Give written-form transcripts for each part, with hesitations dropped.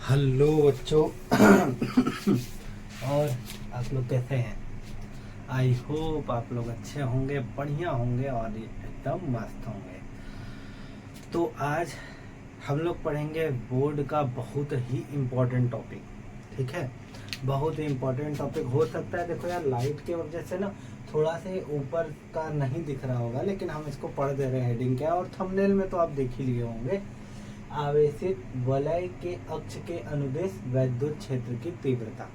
Hello बच्चों। और आप लोग कैसे हैं? आई होप आप लोग अच्छे होंगे, बढ़िया होंगे और एकदम मस्त होंगे। तो आज हम लोग पढ़ेंगे बोर्ड का बहुत ही इम्पोर्टेंट टॉपिक। ठीक है, बहुत ही इम्पोर्टेंट टॉपिक हो सकता है। देखो यार, लाइट के वजह से ना थोड़ा से ऊपर का नहीं दिख रहा होगा, लेकिन हम इसको पढ़ दे रहे हैं। हेडिंग क्या है और थंबनेल में तो आप देख ही लिए होंगे। आवेशित वलय के अक्ष के अनुदेश वैद्युत क्षेत्र की तीव्रता।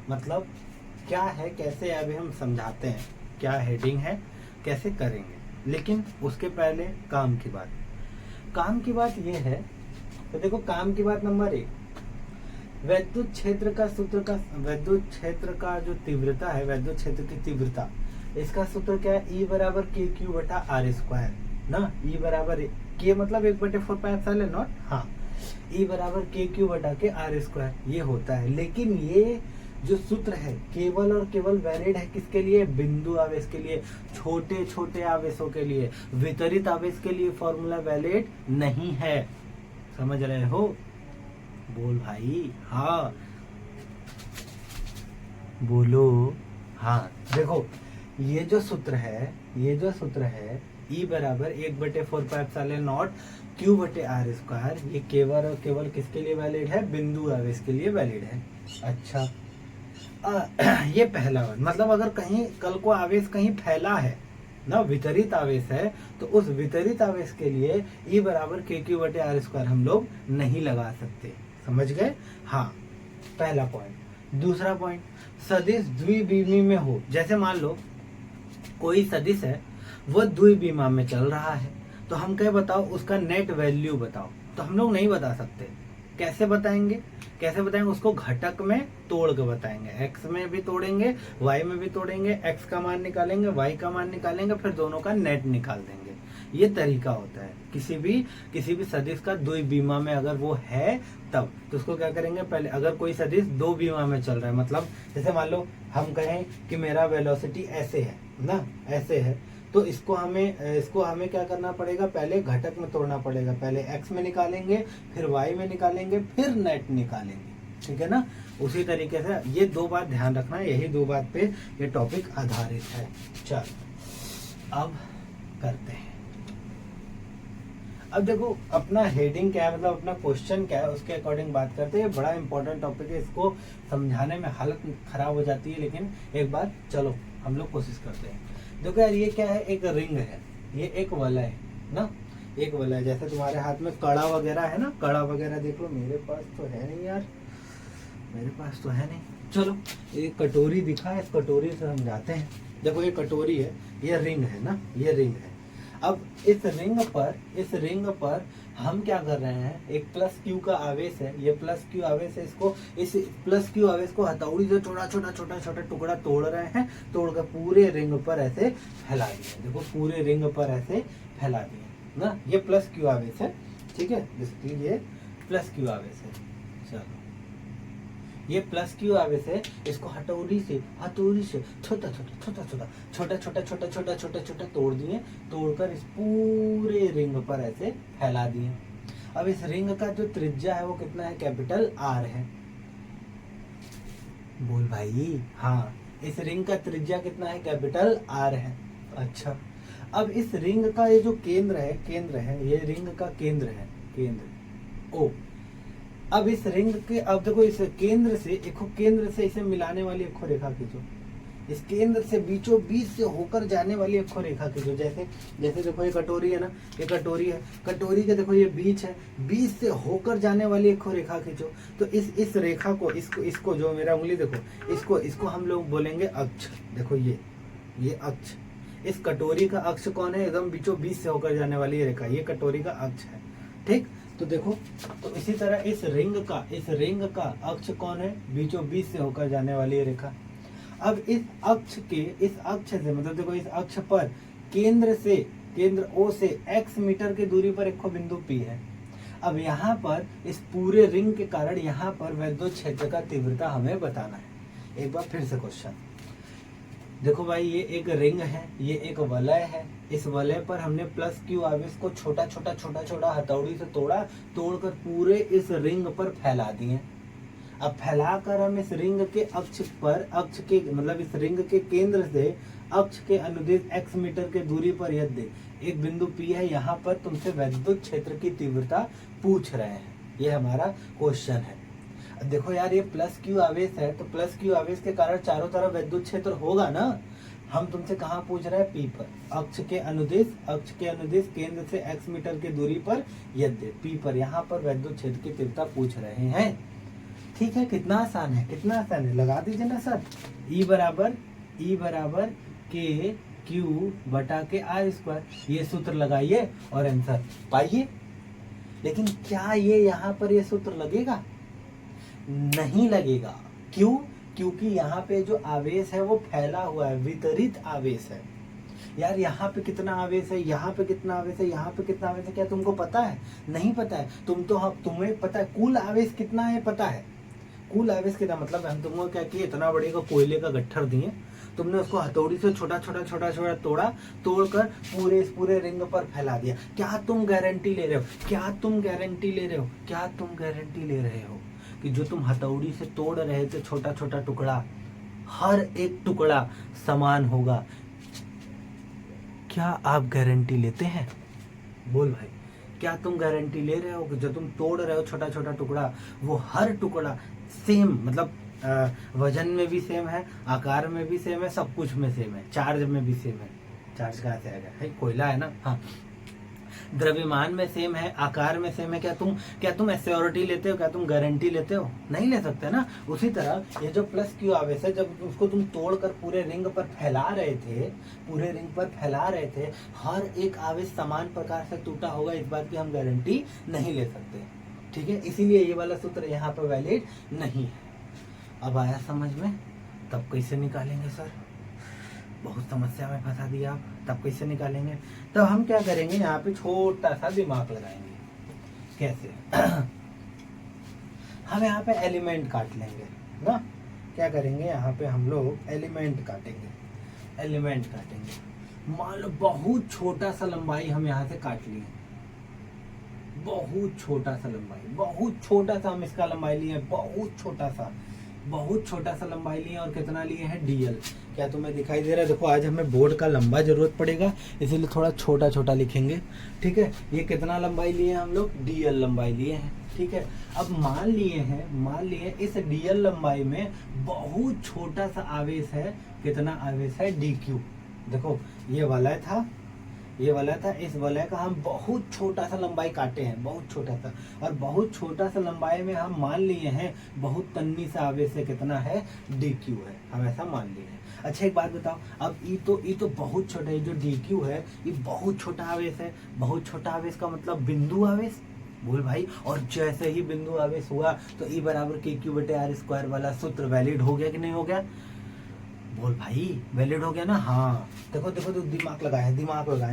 मतलब क्या है, कैसे, अभी हम समझाते हैं क्या हेडिंग है, कैसे करेंगे। लेकिन उसके पहले काम की बात। काम की बात ये है, तो देखो काम की बात नंबर 1, वैद्युत क्षेत्र का सूत्र का, वैद्युत क्षेत्र का जो तीव्रता है, वैद्युत क्षेत्र की तीव्रता, इसका सूत्र क्या है? E बराबर के क्यू बटा आर स्क्वायर ना। E बराबर के मतलब 1/4πε0, हाँ, E बराबर के क्यू बटा के आर स्क्वायर ये होता है। लेकिन ये जो सूत्र है केवल और केवल वैलिड है किसके लिए? बिंदु आवेश के लिए, छोटे छोटे आवेशों के लिए। वितरित आवेश के लिए फॉर्मूला वैलिड नहीं है। समझ रहे हो? बोल भाई, हाँ बोलो। हाँ देखो, ये जो सूत्र है, ये जो सूत्र है E बराबर 1/4πε0 क्यू बटे आर स्क्वायर, ये केवल और केवल किसके लिए वैलिड है? बिंदु आवेश के लिए वैलिड है। अच्छा, ये पहला बात। मतलब अगर कहीं कल को आवेश कहीं फैला है ना, वितरित आवेश है, तो उस वितरित आवेश के लिए E बराबर के क्यू बटे आर स्क्वायर हम लोग नहीं लगा सकते। समझ गए? हाँ, पहला पॉइंट। दूसरा पॉइंट, सदिश द्विविमीय में हो। जैसे मान लो कोई सदिश है, वो द्विविमा में चल रहा है, तो हम क्या बताओ, उसका नेट वैल्यू बताओ। तो हम लोग नहीं बता सकते। कैसे बताएंगे? कैसे बताएंगे? उसको घटक में तोड़ के बताएंगे। एक्स में भी तोड़ेंगे, वाई में भी तोड़ेंगे, एक्स का मान निकालेंगे, वाई का मान निकालेंगे, फिर दोनों का नेट निकाल देंगे। ये तरीका होता है किसी भी सदिश का द्विविमा में अगर वो है तब। तो उसको क्या करेंगे? पहले अगर कोई सदिश दो विमा में चल रहा है, मतलब जैसे मान लो हम कहें कि मेरा वेलोसिटी ऐसे है ना, ऐसे है, तो इसको हमें क्या करना पड़ेगा? पहले घटक में तोड़ना पड़ेगा। पहले x में निकालेंगे, फिर y में निकालेंगे, फिर नेट निकालेंगे। ठीक है ना? उसी तरीके से ये दो बात ध्यान रखना है, यही दो बात पे ये टॉपिक आधारित है। चल अब करते हैं। अब देखो अपना हेडिंग क्या है, मतलब अपना क्वेश्चन क्या है, उसके अकॉर्डिंग बात करते हैं। बड़ा इंपॉर्टेंट टॉपिक है, इसको समझाने में हालत खराब हो जाती है, लेकिन एक बार चलो हम लोग कोशिश करते हैं। देखो यार, ये क्या है? एक रिंग है, ये एक वलय है ना, एक वलय। जैसे तुम्हारे हाथ में कड़ा वगैरह है ना, कड़ा वगैरह देख लो। मेरे पास तो है नहीं यार, मेरे पास तो है नहीं। चलो एक कटोरी दिखा है, इस कटोरी से समझाते हैं। देखो ये कटोरी है, ये रिंग है ना, ये रिंग है। अब इस रिंग पर हम क्या कर रहे हैं? एक प्लस क्यू का आवेश है, ये प्लस क्यू आवेश है। इसको, इस प्लस क्यू आवेश को हथौड़ी से छोटा छोटा टुकड़ा तोड़ रहे हैं, तोड़कर पूरे रिंग पर ऐसे फैला दिए। देखो पूरे रिंग पर ऐसे फैला दिए ना, ये प्लस क्यू आवेश है। ठीक है, इसलिए ये प्लस क्यू आवेश है। चलो, ये प्लस क्यू आवेश है, इसको हथौड़ी से छोटा छोटा तोड़ दिए, तोड़कर इस पूरे रिंग पर ऐसे फैला दिए। अब इस रिंग का जो त्रिज्या है वो कितना है? कैपिटल आर है। बोल भाई, हाँ, इस रिंग का त्रिज्या कितना है? कैपिटल आर है। अच्छा, अब इस रिंग का ये जो केंद्र है, ये रिंग का केंद्र है, केंद्र ओ। अब इस रिंग के, अब देखो इस केंद्र से इसे मिलाने वाली एक रेखा खींचो। इस केंद्र से बीचों बीच से होकर जाने वाली एक रेखा खींचो। जैसे देखो ये कटोरी है ना, ये कटोरी है, कटोरी के देखो ये बीच है, बीच से होकर जाने वाली एक रेखा खींचो। तो इस रेखा को, इसको जो मेरा उंगली देखो, इसको हम लोग बोलेंगे अक्ष। देखो ये अक्ष, इस कटोरी का अक्ष कौन है? एकदम बीचों बीच से होकर जाने वाली रेखा, ये कटोरी का अक्ष है। ठीक, तो देखो, तो इसी तरह इस रिंग का अक्ष कौन है? बीचों बीच से होकर जाने वाली रेखा। अब इस अक्ष से मतलब देखो, इस अक्ष पर केंद्र O से x मीटर की दूरी पर एक बिंदु P है। अब यहाँ पर इस पूरे रिंग के कारण यहाँ पर वैद्युत क्षेत्र का तीव्रता हमें बताना है। एक बार फिर से क्वेश्चन देखो भाई, ये एक रिंग है, ये एक वलय है। इस वलय पर हमने प्लस क्यू आवेश को छोटा छोटा हथौड़ी से तोड़कर पूरे इस रिंग पर फैला दिए। अब फैलाकर हम इस रिंग के अक्ष पर, अक्ष के मतलब इस रिंग के केंद्र से अक्ष के अनुदिश x मीटर के दूरी पर यदि एक बिंदु P है, यहाँ पर तुमसे वैद्युत क्षेत्र की तीव्रता पूछ रहे हैं। ये हमारा क्वेश्चन है। अब देखो यार, ये प्लस क्यू आवेश है, तो प्लस क्यू आवेश के कारण चारों तरफ वैद्युत क्षेत्र होगा ना। हम तुमसे कहाँ पूछ रहे हैं? P पर, अक्ष के अनुदिश केंद्र से x मीटर की दूरी पर यदि P पर, यहाँ पर वैद्युत क्षेत्र की तीव्रता पूछ रहे हैं। ठीक है, कितना आसान है, कितना आसान है, लगा दीजिए ना सर। E बराबर के क्यू बटा के आर स्क्वायर, ये सूत्र लगाइए और आंसर पाइए। लेकिन क्या ये यहाँ पर ये सूत्र लगेगा? नहीं लगेगा। क्यों? क्योंकि यहाँ पे जो आवेश है वो फैला हुआ है, वितरित आवेश है। यार यहाँ पे कितना आवेश है, यहाँ पे कितना आवेश है, यहाँ पे कितना आवेश है, क्या तुमको पता है? नहीं पता है। तुम्हें पता है कुल आवेश कितना है? पता है कुल आवेश कितना? मतलब हम तुमको क्या किए, इतना बड़े का कोयले का गट्ठर दिए, तुमने उसको हथौड़ी से छोटा छोटा तोड़कर पूरे रिंग पर फैला दिया। क्या तुम गारंटी ले रहे हो? क्या तुम गारंटी ले रहे हो कि जो तुम हथौड़ी से तोड़ रहे थे छोटा छोटा टुकड़ा, हर एक टुकड़ा समान होगा? क्या आप गारंटी लेते हैं? बोल भाई, क्या तुम गारंटी ले रहे हो कि जो तुम तोड़ रहे हो छोटा छोटा टुकड़ा, वो हर टुकड़ा सेम, मतलब वजन में भी सेम है, आकार में भी सेम है, सब कुछ में सेम है, चार्ज में भी सेम है। चार्ज कहाँ से आएगा? है कोयला है ना। हाँ, द्रव्यमान में सेम है, आकार में सेम है। क्या तुम एश्योरिटी लेते हो? क्या तुम गारंटी लेते हो? नहीं ले सकते ना। उसी तरह ये जो प्लस क्यू आवेश है, जब उसको तुम तोड़कर पूरे रिंग पर फैला रहे थे, हर एक आवेश समान प्रकार से टूटा होगा, इस बात की हम गारंटी नहीं ले सकते। ठीक है, इसीलिए ये वाला सूत्र यहाँ पर वैलिड नहीं है। अब आया समझ में? तब कैसे निकालेंगे सर? बहुत समस्या में फंसा दिया आप। तब कैसे निकालेंगे? तब हम क्या करेंगे, यहाँ पे छोटा सा दिमाग लगाएंगे। कैसे? हम यहाँ पे एलिमेंट काट लेंगे ना। क्या करेंगे, यहाँ पे हम लोग एलिमेंट काटेंगे। मान लो बहुत छोटा सा लंबाई हम यहाँ से काट लिए, बहुत छोटा सा हम इसका लंबाई लिए, बहुत छोटा सा लंबाई लिए, और कितना लिए हैं? DL। क्या तुम्हें दिखाई दे रहा है? देखो, आज हमें बोर्ड का लंबा जरूरत पड़ेगा, इसीलिए थोड़ा छोटा लिखेंगे। ठीक है, ये कितना लंबाई लिए हैं हम लोग? DL लंबाई लिए हैं। ठीक है, अब मान लिए इस DL लंबाई में बहुत छोटा सा आवेश है। कितना आवेश है? DQ। देखो, ये वलय था, इस वलय का हम बहुत छोटा सा लंबाई काटे हैं, बहुत छोटा सा, और बहुत छोटा सा लंबाई में हम मान लिए हैं बहुत तन्नी सा आवेश है। कितना है? DQ है, हम ऐसा मान लिए हैं। अच्छा, एक बात बताओ, अब ये तो बहुत छोटा है, जो DQ है ये बहुत छोटा आवेश है। बहुत छोटा आवेश का मतलब बिंदु आवेश। बोल भाई, और जैसे ही बिंदु आवेश हुआ तो E बराबर KQ/R² वाला सूत्र वैलिड हो गया कि नहीं हो गया? बोल भाई, वैलिड हो गया ना। हाँ, देखो दिमाग लगाए।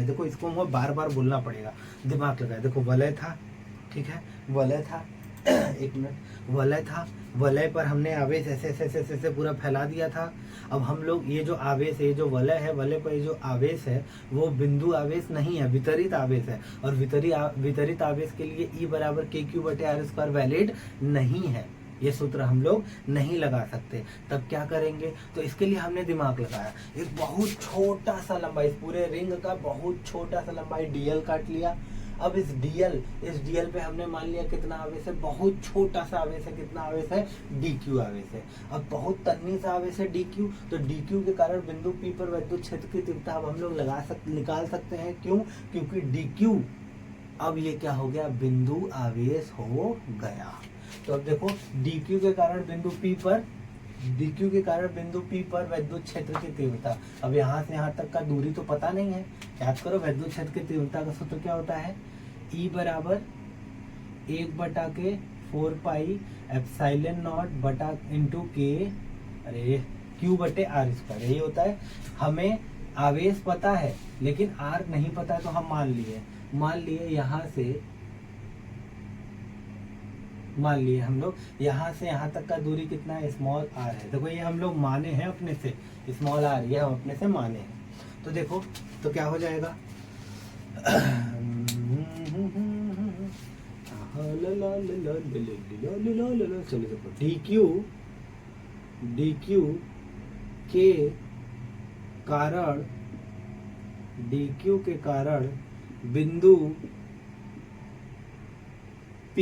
देखो, इसको मुझे बार बोलना पड़ेगा। दिमाग लगाए। देखो, वलय था, ठीक है, वलय था। एक मिनट, वलय पर हमने आवेश ऐसे पूरा फैला दिया था। अब हम लोग ये जो आवेश है, ये जो वलय है, वलय पर ये जो आवेश है वो बिंदु आवेश नहीं है, वितरित आवेश है। और वितरित आवेश के लिए E बराबर KQ/R² वैलिड नहीं है। ये सूत्र हम लोग नहीं लगा सकते। तब क्या करेंगे? तो इसके लिए हमने दिमाग लगाया। एक बहुत छोटा सा लंबाई, इस पूरे रिंग का बहुत छोटा सा लंबाई DL काट लिया। अब इस DL पे हमने मान लिया कितना आवेश है? बहुत छोटा सा आवेश है। कितना आवेश है? DQ आवेश है। अब बहुत तन्नी सा आवेश है DQ, तो DQ के कारण बिंदु P पर वैद्युत क्षेत्र की तीव्रता अब हम लोग निकाल सकते हैं। क्यों? क्योंकि DQ अब ये क्या हो गया? बिंदु आवेश हो गया। तो अब देखो, DQ के कारण बिंदु P पर वैद्युत क्षेत्र की तीव्रता, अब यहाँ से यहाँ तक का दूरी तो पता नहीं है। याद करो, वैद्युत क्षेत्र की तीव्रता का सूत्र क्या होता है? E बराबर 1/4πε0 Q/R², यही होता है। हमें आवेश पता है लेकिन R नहीं पता है, तो हम मान लिए यहाँ से हम लोग यहाँ से यहाँ तक का दूरी कितना है? स्मॉल r है। देखो, ये हम लोग माने हैं अपने से, स्मॉल r, ये हम अपने से माने हैं। तो देखो, तो क्या हो जाएगा? चलो देखो डी क्यू के कारण बिंदु P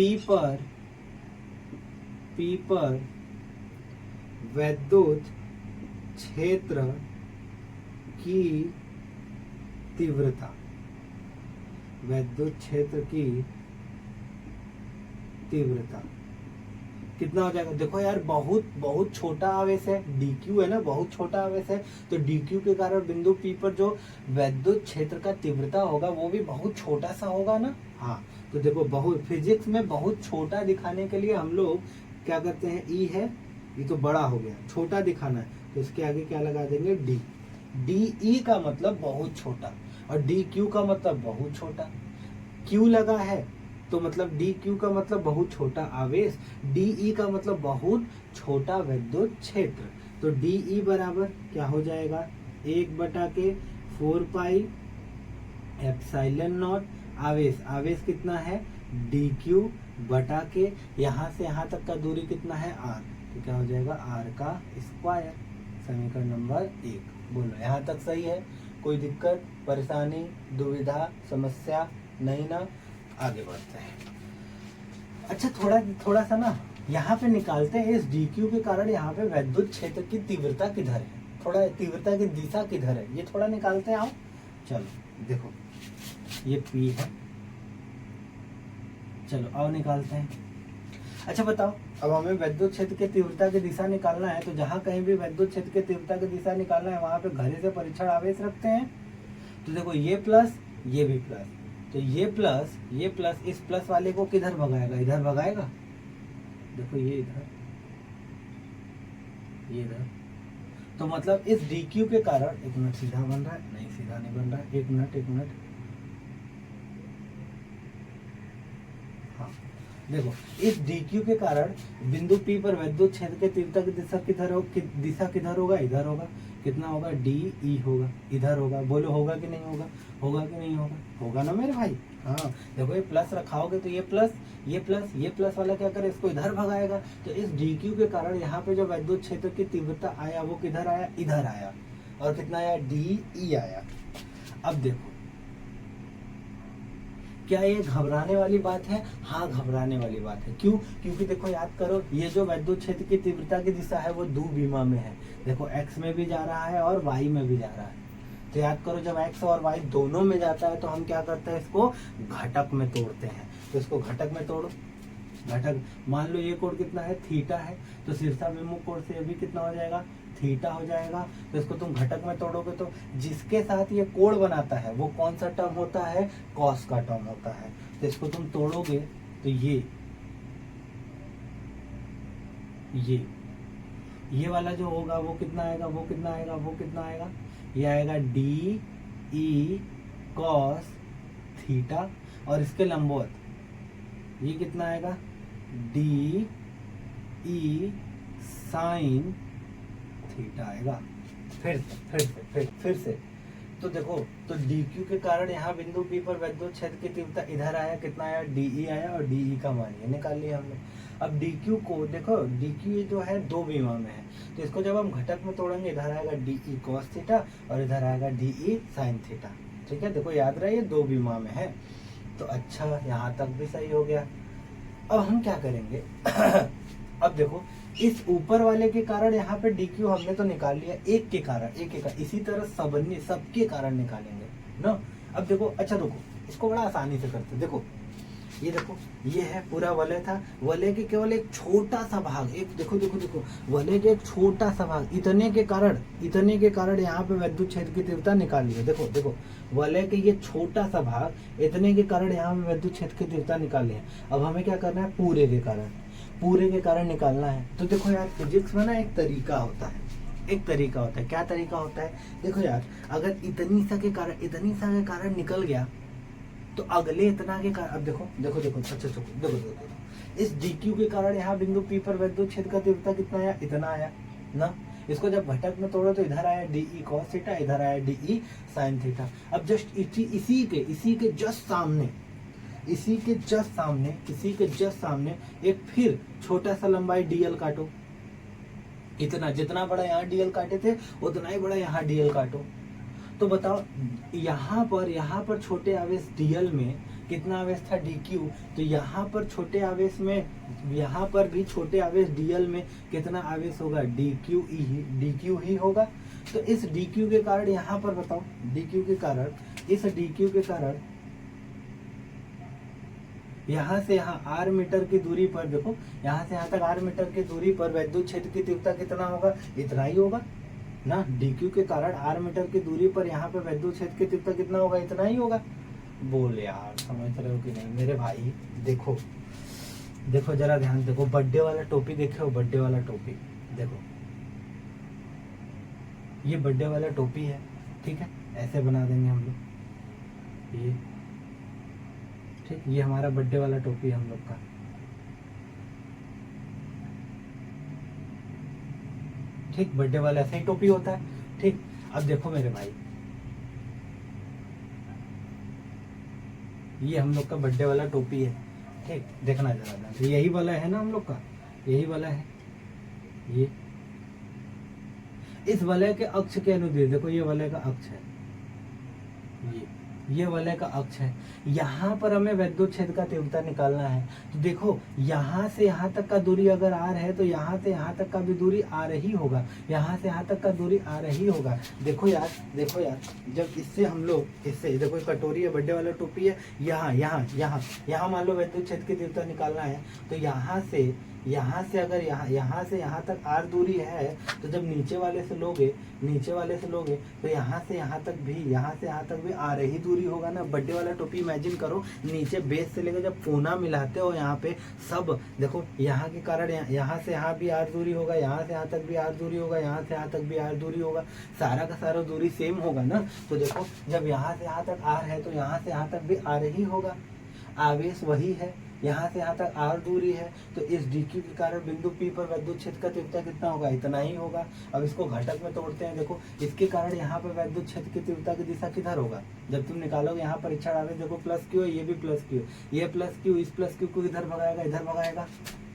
पर वैद्युत क्षेत्र की तीव्रता कितना हो जाएगा? देखो यार बहुत छोटा आवेश है, dq है ना, बहुत छोटा आवेश है, तो dq के कारण बिंदु P पर जो वैद्युत क्षेत्र का तीव्रता होगा वो भी बहुत छोटा सा होगा ना। हाँ, तो देखो फिजिक्स में बहुत छोटा दिखाने के लिए हम लोग क्या करते हैं, ई है, ये तो बड़ा हो गया, छोटा दिखाना है तो इसके आगे क्या लगा देंगे, डी। डी ई का मतलब बहुत छोटा और डी क्यू का मतलब बहुत छोटा। क्यू लगा है तो मतलब डी क्यू का मतलब बहुत छोटा आवेश, डी ई का मतलब बहुत छोटा विद्युत क्षेत्र। तो डी ई बराबर क्या हो जाएगा, 1/4 पाई एप्सिलॉन नॉट आवेश कितना है, डी क्यू बटा के यहाँ से यहाँ तक का दूरी कितना है, आर, तो क्या हो जाएगा, आर का स्क्वायर। समीकरण नंबर 1। बोलो यहाँ तक सही है? कोई दिक्कत, परेशानी, दुविधा, समस्या नहीं ना? आगे बढ़ते हैं। अच्छा थोड़ा सा ना यहाँ पे निकालते हैं, इस डी क्यू के कारण यहाँ पे वैद्युत क्षेत्र की तीव्रता किधर है, थोड़ा तीव्रता की दिशा किधर है, ये थोड़ा निकालते हैं। आओ चलो देखो ये P है, चलो आओ निकालते हैं। अच्छा बताओ, अब हमें वैद्युत क्षेत्र के तीव्रता की दिशा निकालना है, तो जहां कहीं भी वैद्युत क्षेत्र के तीव्रता की दिशा निकालना है वहां पे घड़े से परीक्षण आवेश रखते हैं। तो देखो ये प्लस ये भी प्लस, तो ये प्लस इस प्लस वाले को किधर भगाएगा, इधर भगाएगा। देखो ये इधर, ये इधर, तो मतलब इस DQ के कारण, एक मिनट सीधा बन रहा है, नहीं सीधा नहीं बन रहा है, एक मिनट, हाँ देखो इस DQ के कारण बिंदु P पर वैद्युत क्षेत्र के तीव्रता की दिशा किधर होगा, इधर होगा। कितना होगा, DE होगा, इधर होगा। बोलो होगा कि नहीं होगा, होगा कि नहीं होगा, होगा ना मेरे भाई। हाँ देखो ये प्लस रखाओगे तो ये प्लस वाला क्या करे, इसको इधर भगाएगा। तो इस DQ के कारण यहाँ पे जो वैद्युत क्षेत्र की तीव्रता आया वो किधर आया, इधर आया, और कितना आया, DE आया। अब देखो क्या ये घबराने वाली बात है? हाँ घबराने वाली बात है। क्यों? क्योंकि देखो याद करो, ये जो वैद्युत क्षेत्र की तीव्रता की दिशा है वो द्विविमा में है। देखो x में भी जा रहा है और y में भी जा रहा है। तो याद करो जब x और y दोनों में जाता है तो हम क्या करते हैं, इसको घटक में तोड़ते हैं। तो इसको घटक में तोड़ो, घटक मान लो ये कोण कितना है, थीटा है, तो शीर्षाभिमुख कोण से ये भी कितना हो जाएगा, थीटा हो जाएगा। तो इसको तुम घटक में तोड़ोगे तो जिसके साथ ये कोण बनाता है वो कौन सा टर्म होता है, कॉस का टर्म होता है। तो इसको तुम तोड़ोगे तो ये वाला जो होगा वो कितना आएगा, ये आएगा डी ई कॉस थीटा, और इसके लंबवत ये कितना आएगा, डी ई साइन थीटा आएगा। फिर से तो देखो, तो DQ के कारण यहाँ बिंदु P पर वैद्युत क्षेत्र की तीव्रता इधर आया, कितना आया, DE आया, और DE का मान ये निकाल लिया हमने। अब DQ को देखो, DQ जो है दो विमा में है, तो इसको जब हम घटक में तोड़ेंगे इधर आएगा DE cos थीटा और इधर आएगा DE sin थीटा। ठीक है, देखो याद रहे ये दो विमा में है। तो अच्छा यहाँ तक भी सही हो गया। अब हम क्या करेंगे अब देखो इस ऊपर वाले के कारण यहाँ पे DQ हमने तो निकाल लिया, एक के कारण, इसी तरह सबके कारण निकालेंगे ना। अब देखो, अच्छा रुको, इसको बड़ा आसानी से करते। देखो ये है पूरा वलय था, वलय के केवल एक छोटा सा भाग, एक देखो वलय के एक छोटा सा भाग, इतने के कारण यहाँ पे वैद्युत क्षेत्र की तीव्रता निकाल लिया। देखो वलय के ये छोटा सा भाग, इतने के कारण यहाँ पे वैद्युत क्षेत्र की तीव्रता निकाल लिया। अब हमें क्या करना है, पूरे के कारण निकालना है। तो देखो यार फिजिक्स में ना एक तरीका होता है। क्या तरीका होता है, देखो यार अगर इतनी सा के कारण निकल गया तो अगले इतना के कारण, अब देखो अच्छा देखो इस DQ के कारण यहाँ बिंदु P पर वैद्युत क्षेत्र का तीव्रता कितना आया, इतना आया ना। इसको जब घटक में तोड़ो तो इधर आया DE cos थीटा, इधर आया DE sin थीटा। अब जस्ट इसी के जस्ट सामने इसी के जस्ट सामने एक फिर छोटा सा लंबाई डीएल काटो, इतना जितना बड़ा यहाँ डीएल काटे थे उतना ही बड़ा यहाँ डीएल काटो। तो बताओ यहाँ पर छोटे आवेश डीएल में कितना आवेश था डीक्यू, तो यहाँ पर छोटे आवेश में, यहाँ पर भी छोटे आवेश डीएल में कितना आवेश होगा, डीक्यू ही होगा। तो इस डीक्यू के कारण यहाँ पर बताओ, डीक्यू के कारण यहाँ से यहाँ आर मीटर की दूरी पर, देखो यहाँ से यहाँ तक आर मीटर की दूरी पर विद्युत क्षेत्र की तीव्रता कितना होगा, इतना ही होगा ना। डीक्यू के कारण आर मीटर की दूरी पर यहाँ पे विद्युत क्षेत्र की तीव्रता कितना होगा, इतना ही होगा। बोल यार समझ रहे हो कि नहीं मेरे भाई। देखो देखो जरा ध्यान देखो, बर्थडे वाला टोपी देखे हो, बर्थडे वाला टोपी देखो, ये बर्थडे वाला टोपी है, ठीक है, ऐसे बना देंगे हम लोग ये, ठीक, ये हमारा बर्थडे वाला टोपी है हम लोग का। ठीक, बर्थडे वाला ऐसा ही टोपी होता है। ठीक, अब देखो मेरे भाई, ये हम लोग का बर्थडे वाला टोपी है। ठीक, देखना जरा, तो यही वाला है ना हम लोग का, यही वाला है ये। इस वलय के अक्ष के अनुदिश, देखो ये वलय का अक्ष है, ये वलय का अक्ष है। यहाँ पर हमें विद्युत क्षेत्र का तीव्रता निकालना है। तो देखो यहाँ से यहाँ तक का दूरी अगर आर है तो यहाँ से यहाँ तक का भी दूरी आर ही होगा, यहाँ से यहाँ तक का दूरी आर ही होगा। देखो यार जब इससे हम लोग, इससे देखो कटोरी है, बर्थडे वाला टोपी है, यहाँ मान लो विद्युत क्षेत्र की तीव्रता निकालना है। तो यहाँ से अगर यहाँ से यहाँ तक आर दूरी है, तो जब नीचे वाले से लोगे तो यहाँ से यहाँ तक भी आर ही दूरी होगा ना। बर्थडे वाला टोपी इमेजिन करो, नीचे बेस से लेकर जब कोना मिलाते हो यहाँ पे सब, देखो यहाँ के कारण यहाँ से यहाँ भी आर दूरी होगा, यहाँ से यहाँ तक भी आर दूरी होगा, यहाँ से यहाँ तक भी आर दूरी होगा, सारा का सारा दूरी सेम होगा ना। तो देखो जब यहाँ से यहाँ तक आर है तो यहाँ से यहाँ तक भी आर ही होगा, आवेश वही है, यहाँ से यहाँ तक आर दूरी है। तो इस डीक्यू के कारण बिंदु पी पर विद्युत क्षेत्र का तीव्रता कितना होगा, इतना ही होगा। अब इसको घटक में तोड़ते हैं, देखो इसके कारण यहाँ पर विद्युत क्षेत्र की तीव्रता की दिशा किधर होगा, जब तुम निकालोगे यहाँ परीक्षण आवेश, देखो प्लस क्यू है, ये भी प्लस क्यू, ये प्लस क्यू, इस प्लस क्यू को इधर भगाएगा,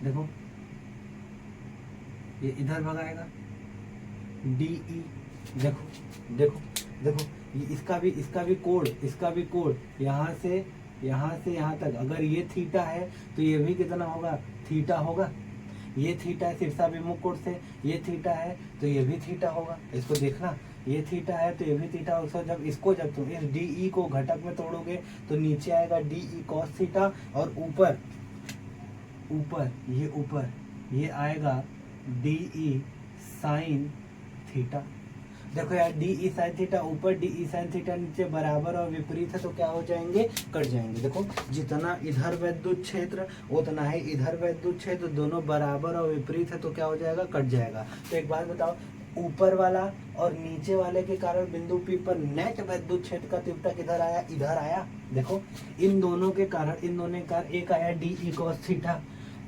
देखो ये इधर भगाएगा, डीई, देखो इसका भी कोण यहाँ से यहाँ तक, अगर ये थीटा है तो ये भी कितना होगा, थीटा होगा। ये थीटा है शीर्षाभिमुख कोण से, ये थीटा है तो ये भी थीटा होगा। इसको देखना, ये थीटा है तो ये भी थीटा होगा। जब तुम इस डीई को घटक में तोड़ोगे तो नीचे आएगा डीई कॉस थीटा, और ऊपर ये आएगा डीई साइन थीटा। देखो यार डीई साइन थीटा ऊपर, डीई साइन थीटा नीचे, बराबर और विपरीत है तो क्या हो जाएंगे, कट जाएंगे। देखो जितना इधर विद्युत क्षेत्र उतना ही इधर विद्युत क्षेत्र, दोनों बराबर और विपरीत है तो क्या हो जाएगा, कट जाएगा। तो एक बात बताओ, ऊपर वाला और नीचे वाले के कारण बिंदु पी पर नेट विद्युत क्षेत्र का तीव्रता किधर आया, इधर आया। देखो इन दोनों के कारण एक आया डीई कॉस थीटा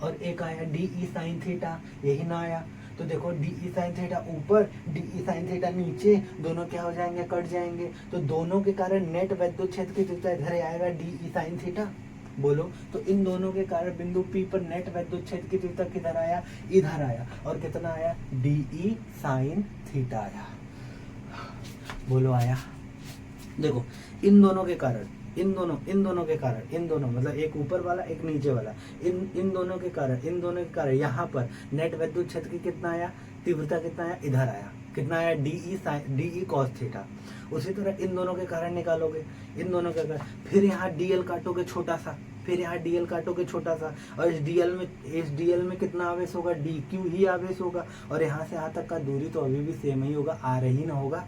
और एक आया डीई साइन थीटा, यही ना आया। तो देखो डीई साइन थीटा ऊपर, डीई साइन थीटा नीचे, दोनों क्या हो जाएंगे, कट जाएंगे। तो दोनों के कारण नेट विद्युत क्षेत्र की तीव्रता इधर आएगा डीई साइन थीटा। बोलो, तो इन दोनों के कारण बिंदु पी पर नेट विद्युत क्षेत्र की तीव्रता किधर आया, इधर आया, और कितना आया, डीई साइन थीटा आया। बोलो आया। देखो इन दोनों के कारण, इन दोनों मतलब एक ऊपर वाला एक नीचे वाला, इन दोनों के कारण यहाँ पर नेट विद्युत क्षेत्र की कितना आया, तीव्रता कितना आया, इधर आया, कितना आया, डीई कॉस थीटा। उसी तरह इन दोनों के कारण निकालोगे, इन दोनों के कारण, फिर यहाँ डीएल काटोगे छोटा सा, और इस डीएल में कितना आवेश होगा, डीक्यू ही आवेश होगा, और यहाँ से यहाँ तक का दूरी तो अभी भी सेम ही होगा, आर ही ना होगा।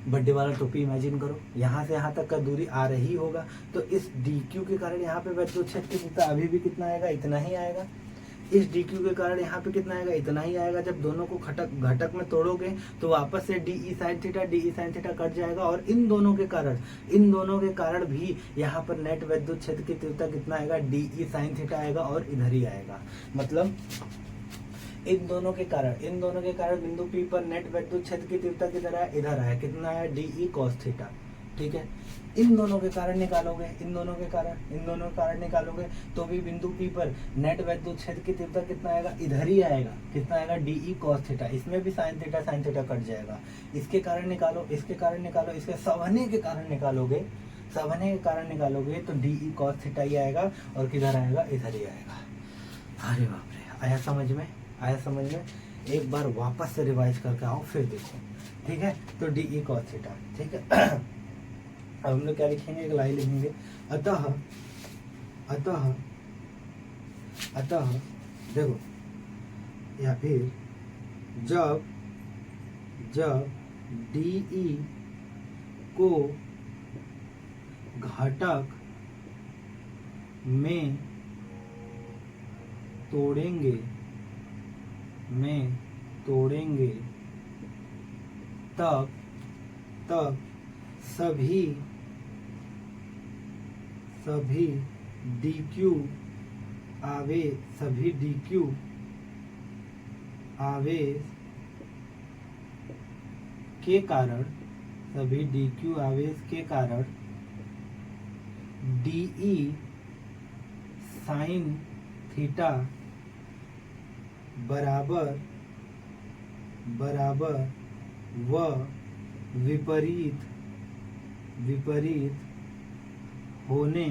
बर्थडे वाला टोपी इमेजिन करो, यहाँ से यहाँ तक का दूरी आ रही होगा, तो इस डीक्यू के कारण यहाँ पे विद्युत क्षेत्र की तीव्रता अभी भी कितना आएगा, इतना ही आएगा। इस डीक्यू के कारण यहाँ पे कितना आएगा, इतना ही आएगा। जब दोनों को घटक में तोड़ोगे तो वापस से डीई साइन थीटा कट जाएगा, और इन दोनों के कारण भी यहाँ पर नेट विद्युत क्षेत्र की तीव्रता कितना आएगा, डीई साइन थीटा आएगा, और इधर ही आएगा। मतलब इन दोनों के कारण बिंदु P पर नेट विद्युत क्षेत्र की तीव्रता किधर आया, इधर आया, कितना आया, डीई कॉस थीटा। ठीक है, इन दोनों के कारण निकालोगे, इन दोनों के कारण निकालोगे तो भी बिंदु P पर नेट वैद्युत क्षेत्र की तीव्रता कितना आएगा, इधर ही आएगा, कितना आएगा, DE cos थीटा। इसमें भी sin थीटा कट जाएगा। इसके कारण निकालो, इसके कारण निकालो, इसके सबने के कारण निकालोगे, सबने के कारण निकालोगे तो DE cos थीटा ही आएगा और किधर आएगा, इधर ही आएगा। अरे बाप रे, आया समझ में, आया समझ में। एक बार वापस से रिवाइज करके आओ फिर देखो, ठीक है। तो DE cos थीटा, ठीक है। अब हम लोग क्या लिखेंगे, एक लाइन लिखेंगे, अतः अतः अतः देखो, या फिर जब जब DE को घटक में तोड़ेंगे तब सभी DQ आवेश के कारण, सभी DQ आवेश के कारण DE sin थीटा बराबर व विपरीत होने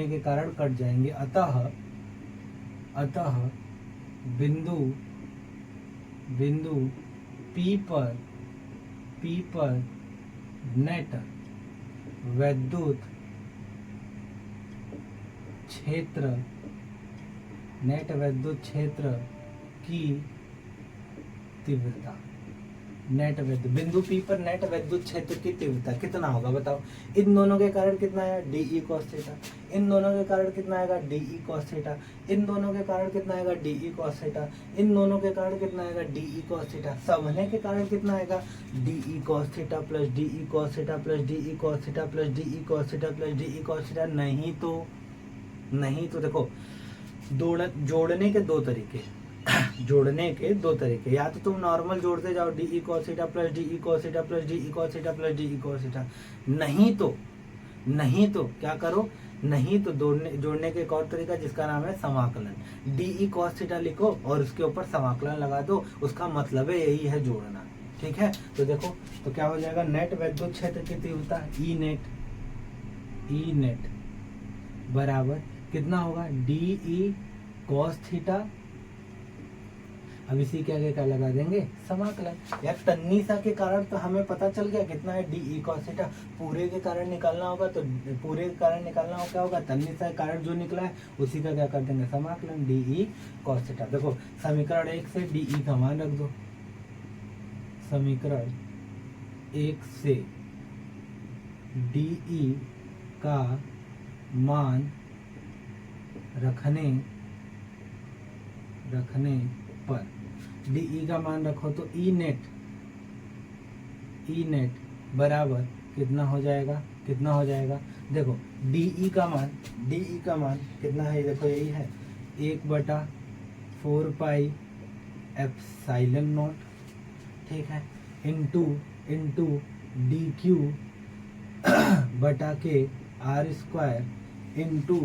के कारण कट जाएंगे, अतः बिंदु P पर नेट वैद्युत क्षेत्र की तीव्रता, बिंदु P पर नेट वैद्युत क्षेत्र की तीव्रता कितना होगा बताओ। इन दोनों के कारण कितना आया, DE cos थीटा। इन दोनों के कारण कितना आएगा, DE cos थीटा। इन दोनों के कारण कितना आएगा, DE cos थीटा। इन दोनों के कारण कितना आएगा, DE cos थीटा। सबने के कारण कितना आएगा, DE cos theta plus DE cos theta plus DE cos theta plus DE cos theta plus DE cos theta. नहीं तो देखो, जोड़ने के दो तरीके, या तो तुम नॉर्मल जोड़ते जाओ, DE cos theta plus DE cos theta plus DE cos theta plus DE cos theta. नहीं तो क्या करो, नहीं तो जोड़ने के एक और तरीका जिसका नाम है समाकलन। DE cos थीटा लिखो और उसके ऊपर समाकलन लगा दो, उसका मतलब है यही है जोड़ना, ठीक है। तो देखो, तो क्या हो जाएगा, नेट वैद्युत क्षेत्र की तीव्रता E नेट बराबर कितना होगा, DE cos थीटा। अब इसी के आगे क्या लगा देंगे, समाकलन। यार तन्नीसा के कारण तो हमें पता चल गया कितना है, DE cos थीटा। पूरे के कारण निकालना होगा तो क्या होगा, तन्नीसा के कारण जो निकला है उसी का क्या कर देंगे, समाकलन, DE cos थीटा। देखो समीकरण 1 से DE का मान रख दो, समीकरण 1 से DE का मान रखने पर DE का मान रखो तो E नेट बराबर कितना हो जाएगा, देखो DE का मान कितना है, देखो यही है 1/4 पाई एप्सिलॉन नॉट, ठीक है, इंटू DQ बटा के R² इंटू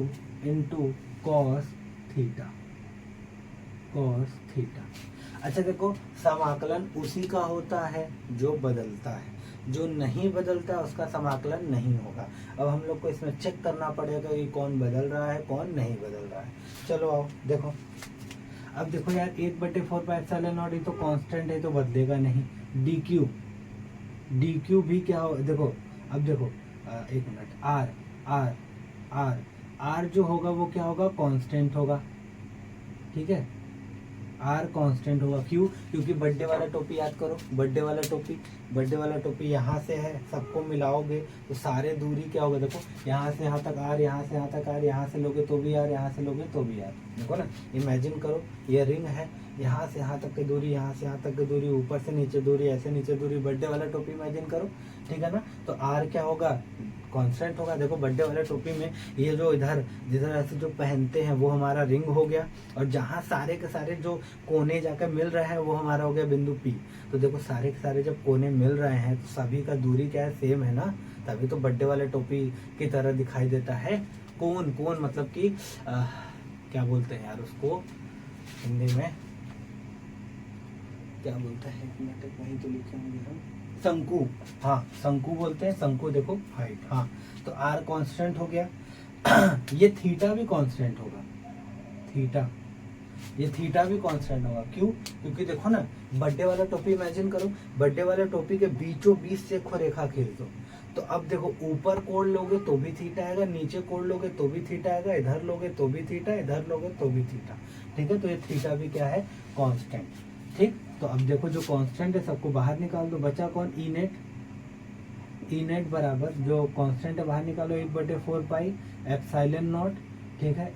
cos थीटा। अच्छा देखो, समाकलन उसी का होता है जो बदलता है, जो नहीं बदलता है उसका समाकलन नहीं होगा। अब हम लोग को इसमें चेक करना पड़ेगा कि कौन बदल रहा है कौन नहीं बदल रहा है। चलो आओ देखो, अब देखो यार 1/4 पाई एप्सिलॉन नॉट, ये तो कांस्टेंट है तो बदलेगा नहीं। DQ भी क्या हो, देखो अब देखो एक मिनट, R जो होगा वो क्या होगा, कांस्टेंट होगा, ठीक है। आर कांस्टेंट होगा। क्यों? क्योंकि बर्थडे वाला टोपी याद करो, बर्थडे वाला टोपी यहाँ से है, सबको मिलाओगे तो सारे दूरी क्या होगा, देखो यहाँ से यहाँ तक आर, यहाँ से यहाँ तक आर, यहाँ से लोगे तो भी आर, यहाँ से लोगे तो भी आर। देखो ना, इमेजिन करो ये रिंग है, यहाँ से यहाँ तक की दूरी, यहाँ से यहाँ तक की दूरी, ऊपर से नीचे दूरी, ऐसे नीचे दूरी, बर्थडे वाला टोपी इमेजिन करो, ठीक है ना। तो आर क्या होगा, कांस्टेंट होगा। देखो बर्थडे वाले टोपी में ये जो इधर जिधर ऐसे जो पहनते हैं वो हमारा रिंग हो गया, और जहाँ सारे के सारे जो कोने जाकर मिल रहे हैं वो हमारा हो गया बिंदु पी। तो देखो सारे के सारे जब कोने मिल रहे हैं तो सभी का दूरी क्या है, सेम है ना, तभी तो बर्थडे वाले टोपी की तरह दिखाई देता है। कोन मतलब कि क्या बोलते हैं यार उसको हिंदी में, क्या बोलते हैं, एक मिनट वहीं तो लिखे होंगे हम, शंकु। हाँ शंकु बोलते हैं, शंकु देखो हाइट। हाँ तो आर कांस्टेंट हो गया। ये थीटा भी कांस्टेंट होगा, थीटा, ये थीटा भी कांस्टेंट होगा। क्यों? क्योंकि देखो ना, बर्थडे वाला टोपी इमेजिन करो, बर्थडे वाले टोपी के बीचों बीच से एक रेखा खींच दो, तो अब देखो ऊपर कोण लोगे तो भी थीटा आएगा, नीचे कोण लोगे तो भी थीटा आएगा, इधर लोगे तो भी थीटा, इधर लोगे तो भी थीटा, ठीक है। तो ये थीटा भी क्या है, कांस्टेंट, ठीक। तो अब देखो जो कांस्टेंट है सबको बाहर निकाल दो, बचा कौन, ई नेट। ई नेट बराबर जो कांस्टेंट है बाहर निकालो, 1/4 पाई एप्सिलॉन नॉट, ठीक है,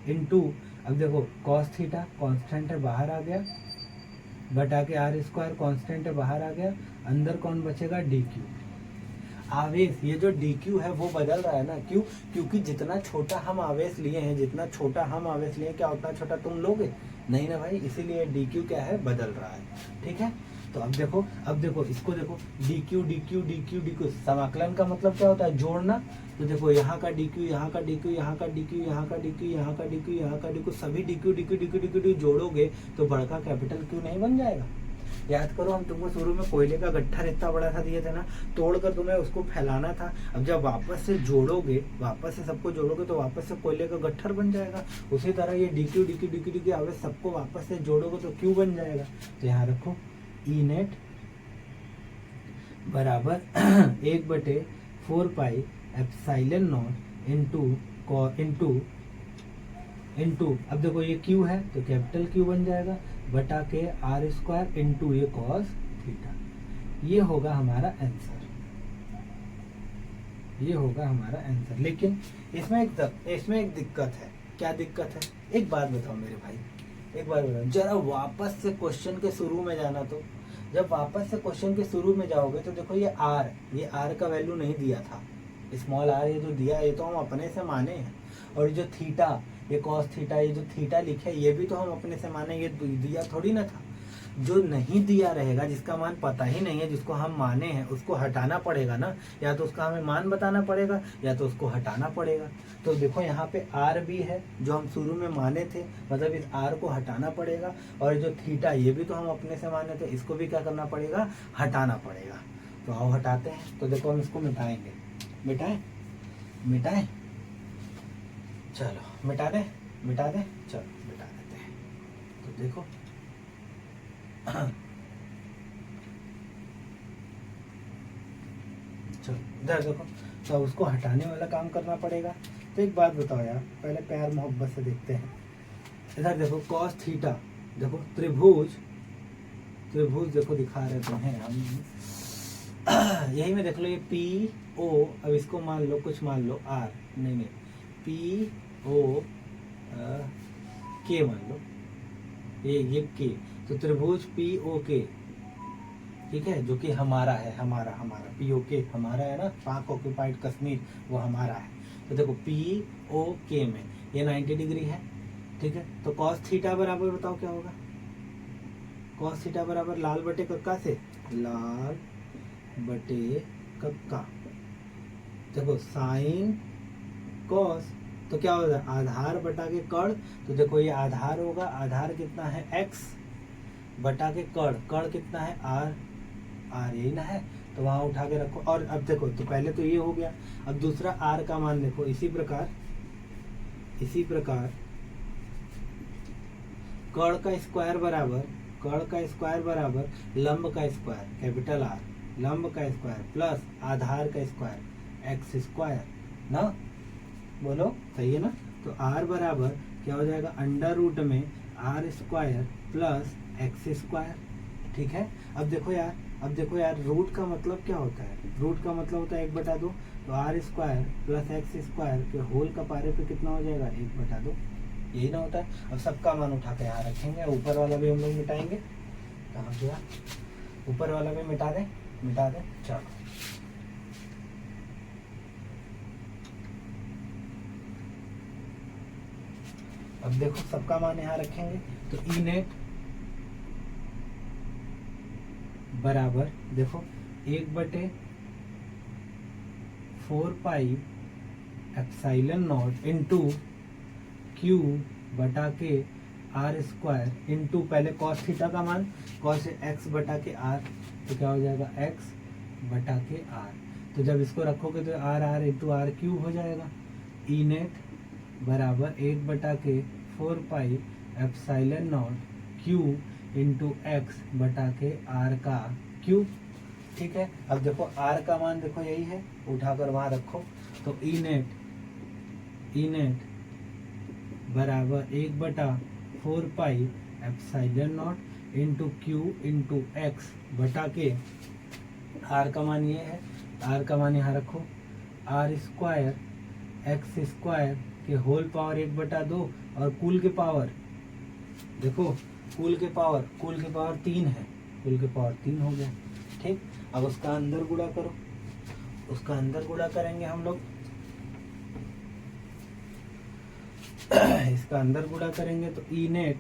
इनटू अब देखो कॉस थीटा कांस्टेंट है बाहर आ गया, बटा के आर स्क्वायर कांस्टेंट है बाहर आ गया, अंदर कौन बचेगा, डी क्यू। आवेश, ये जो डी क्यू है वो बदल रहा है ना, क्यों? क्योंकि जितना छोटा हम आवेश लिए हैं, जितना छोटा हम आवेश लिए क्या उतना छोटा तुम लोगे नहीं ना भाई, इसीलिए डी क्यू क्या है, बदल रहा है, ठीक है। तो अब देखो इसको देखो, D Q D Q D Q D Q, समाकलन का मतलब क्या होता है, जोड़ना। तो देखो यहाँ का डी क्यू, यहाँ का डी क्यू, यहाँ का डी क्यू, यहाँ का डी क्यू, यहाँ का डी क्यू, यहाँ का डी क्यू, सभी D Q D Q D Q D Q जोड़ोगे तो बड़का कैपिटल क्यू नहीं बन जाएगा। याद करो हम तुमको शुरू में कोयले का गट्ठा इतना बड़ा सा दिए थे ना, तोड़कर तुम्हें उसको फैलाना था। अब जब वापस से जोड़ोगे, वापस से सबको जोड़ोगे तो वापस से कोयले का गट्ठर बन जाएगा। उसी तरह ये D Q D Q D Q D Q आवेश सबको वापस से जोड़ोगे तो क्यू बन जाएगा। तो यहाँ रखो ई नेट बराबर 1/4 पाई एप्सिलॉन नॉट इनटू अब देखो ये क्यू है तो कैपिटल क्यू बन जाएगा, बटा के आर स्क्वायर इंटू ये कॉस थीटा। ये होगा हमारा आंसर, ये होगा हमारा आंसर। लेकिन इसमें एक दिक्कत है। क्या दिक्कत है? एक बात बताओ मेरे भाई, एक बात बताओ जरा, वापस से क्वेश्चन के शुरू में जाना। तो जब वापस से क्वेश्चन के शुरू में जाओगे तो देखो ये आर का वैल्यू नहीं दिया था, स्मॉल आर ये जो दिया ये तो हम अपने से माने हैं, और जो थीटा ये कॉस थीटा, ये जो थीटा लिखे ये भी तो हम अपने से माने, ये दिया थोड़ी ना था। जो नहीं दिया रहेगा, जिसका मान पता ही नहीं है, जिसको हम माने हैं, उसको हटाना पड़ेगा ना, या तो उसका हमें मान बताना पड़ेगा या तो उसको हटाना पड़ेगा। तो देखो यहाँ पे आर भी है जो हम शुरू में माने थे, मतलब इस आर को हटाना पड़ेगा, और जो थीटा ये भी तो हम अपने से माने थे, इसको भी क्या करना पड़ेगा, हटाना पड़ेगा। तो आओ हटाते हैं। तो देखो हम इसको मिटाएंगे, मिटाएं, चलो मिटा दे, चलो मिटा देते हैं। तो देखो चलो इधर देखो, तो उसको हटाने वाला काम करना पड़ेगा। तो एक बात बताओ यार, पहले प्यार मोहब्बत से देखते हैं। इधर देखो कॉस थीटा, देखो त्रिभुज देखो दिखा रहे तो हैं हम, यही में देख लो ये पी ओ, अब इसको मान लो, कुछ मान लो आर, नहीं पी ओ के मान लो, ये के, तो त्रिभुज पी ओ के, ठीक है, जो कि हमारा है, हमारा पी ओ के हमारा है ना, पाक ऑक्यूपाइड कश्मीर वो हमारा है। तो देखो पी ओ के में ये 90 डिग्री है, ठीक है। तो कॉस थीटा बराबर बताओ क्या होगा, कॉस थीटा बराबर लाल बटे कक्का से, लाल बटे कक्का, देखो साइन कॉस, तो क्या होगा आधार बटा के कड़। तो देखो ये आधार होगा, आधार कितना है x बटा के कड़ कितना है r यही ना है, तो वहां उठा के रखो। और अब देखो, तो पहले तो ये हो गया, अब दूसरा r का मान देखो, इसी प्रकार कड़ का स्क्वायर बराबर लंब का स्क्वायर कैपिटल R, लंब का स्क्वायर प्लस आधार का स्क्वायर x स्क्वायर ना, बोलो सही है ना। तो r बराबर क्या हो जाएगा, अंडर रूट में R square plus X square. ठीक है, अब देखो यार रूट का मतलब क्या होता है, रूट का मतलब होता है 1/2। तो R square plus X square के होल का पारे पे कितना हो जाएगा 1/2, यही ना होता है। अब सबका मान उठा के यहाँ रखेंगे, ऊपर वाला भी हम लोग मिटाएंगे। कहाँ गया, ऊपर वाला भी मिटा दें चलो। अब देखो सबका मान यहाँ रखेंगे तो ई नेट बराबर देखो 1/4 एप्सिलॉन नॉट इंटू क्यू बटा के आर स्क्वायर इंटू पहले कॉस थीटा का मान, कॉस एक्स बटा के आर, तो क्या हो जाएगा एक्स बटा के आर। तो जब इसको रखोगे तो R R into R cube हो जाएगा। ई नेट बराबर 1/4 epsilon naught Q into X बटा के आर का क्यूब। ठीक है, अब देखो आर का मान देखो यही है, उठाकर वहां रखो। तो ई नेट बराबर 1/4 epsilon naught into Q into X बटा के आर का मान ये है, आर का मान यहाँ रखो, आर स्क्वायर एक्स स्क्वायर के होल पावर 1/2 और कुल के पावर देखो, कुल के पावर 3 है, कुल के पावर 3 हो गया। ठीक, अब उसका अंदर गुणा करो, उसका अंदर गुणा करेंगे हम लोग इसका अंदर गुणा करेंगे तो ई नेट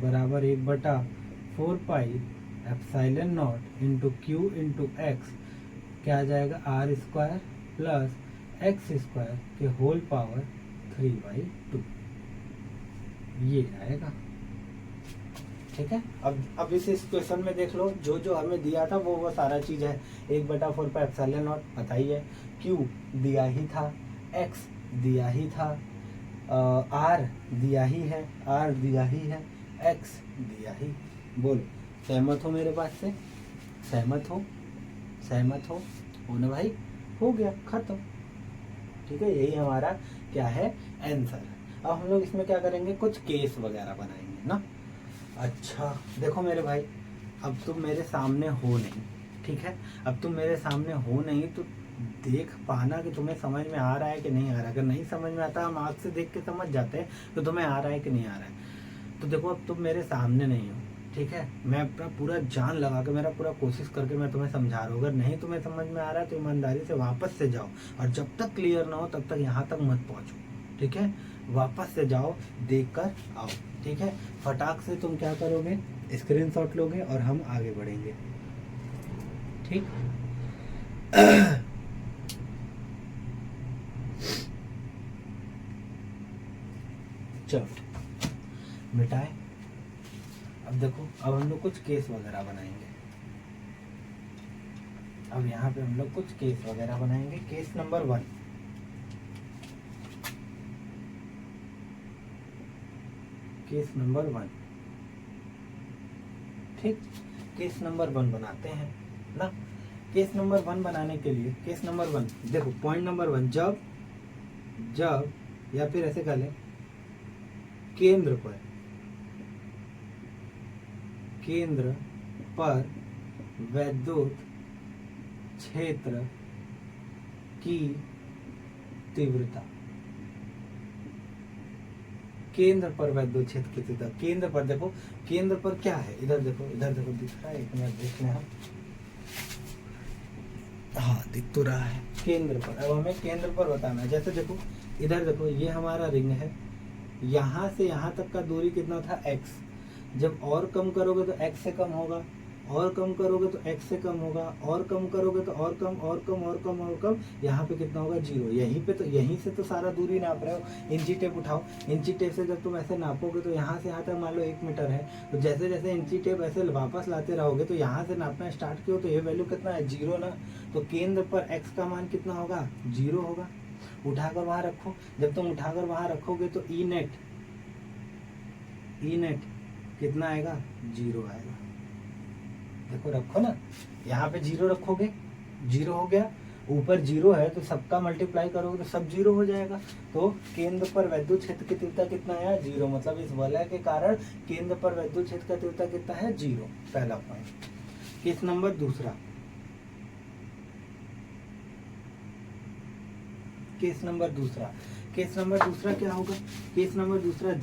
बराबर 1/4 epsilon naught into Q into X क्या आ जाएगा R square plus X square के होल पावर 3/2 ये आएगा। ठीक है, अब इस क्वेश्चन में देख लो जो जो हमें दिया था वो सारा चीज है। 1/4 पे एप्सिलॉन नॉट पता ही है, क्यू दिया ही था, एक्स दिया ही था, आर दिया ही है, एक्स दिया ही। बोलो सहमत हो मेरे बात से, सहमत हो ना भाई, हो गया खत्म। ठीक है, यही हमारा क्या है आंसर। अब हम लोग इसमें क्या करेंगे, कुछ केस वगैरह बनाएंगे ना। अच्छा देखो मेरे भाई, अब तुम मेरे सामने हो नहीं, ठीक है, अब तुम मेरे सामने हो नहीं तो देख पाना कि तुम्हें समझ में आ रहा है कि नहीं आ रहा है। अगर नहीं समझ में आता हम आँख से देख के समझ जाते हैं तो तुम्हें आ रहा है कि नहीं आ रहा है। तो देखो अब तुम मेरे सामने नहीं हो, ठीक है, मैं अपना पूरा जान लगा के मेरा पूरा कोशिश करके मैं तुम्हें समझा रहा हूँ। अगर नहीं तुम्हें समझ में आ रहा है तो ईमानदारी से वापस से जाओ, और जब तक क्लियर ना हो तब तक यहाँ तक मत पहुँचो। ठीक है, वापस से जाओ, देख कर आओ। ठीक है, फटाक से तुम क्या करोगे, स्क्रीनशॉट लोगे और हम आगे बढ़ेंगे। ठीक चलो मिटाए। अब देखो, अब हम लोग कुछ केस वगैरह बनाएंगे। अब यहाँ पे हम लोग कुछ केस वगैरह बनाएंगे। केस नंबर 1, ठीक, केस नंबर 1 बनाते हैं ना। केस नंबर 1 बनाने के लिए, केस नंबर 1 देखो, पॉइंट नंबर 1, जब या फिर ऐसे कह लें, केंद्र पर वैद्युत क्षेत्र की तीव्रता, केंद्र पर वैद्युत क्षेत्र की तीव्रता, केंद्र पर देखो, केंद्र पर क्या है, इधर देखो दिख रहा है, एक मिनट देख लें हम, हाँ दिख तो रहा है केंद्र पर। अब हमें केंद्र पर बताना है। जैसे देखो इधर देखो, ये हमारा रिंग है, यहाँ से यहाँ तक का दूरी कितना था x, जब और कम करोगे तो x से कम होगा, और कम करोगे तो x से कम होगा, और कम करोगे तो और कम, यहाँ पे कितना होगा 0। यहीं पे तो, यहीं से तो सारा दूरी नाप रहे हो। इंची टेप उठाओ, इंची टेप से जब तुम ऐसे नापोगे तो यहाँ से यहाँ तक मान लो 1 मीटर है, तो जैसे जैसे इंची टेप ऐसे वापस लाते रहोगे तो यहाँ से नापना स्टार्ट किया तो ये वैल्यू कितना है 0 ना। तो केंद्र पर x का मान कितना होगा 0 होगा। उठाकर वहां रखो, जब तुम उठाकर वहां रखोगे तो ई नेट कितना आएगा 0 आएगा। देखो रखो ना, यहाँ पे 0 रखोगे, 0 हो गया। ऊपर जीरो है तो सबका मल्टीप्लाई करोगे तो सब जीरो हो जाएगा। तो केंद्र पर वैद्युत क्षेत्र की तीव्रता कितना है, जीरो। मतलब इस वलय के कारण केंद्र पर वैद्युत क्षेत्र का तीव्रता कितना है, जीरो। पहला पॉइंट। केस नंबर दूसरा, केस नंबर दूसरा, केस नंबर दूसरा क्या होगा, केस नंबर दूसरा,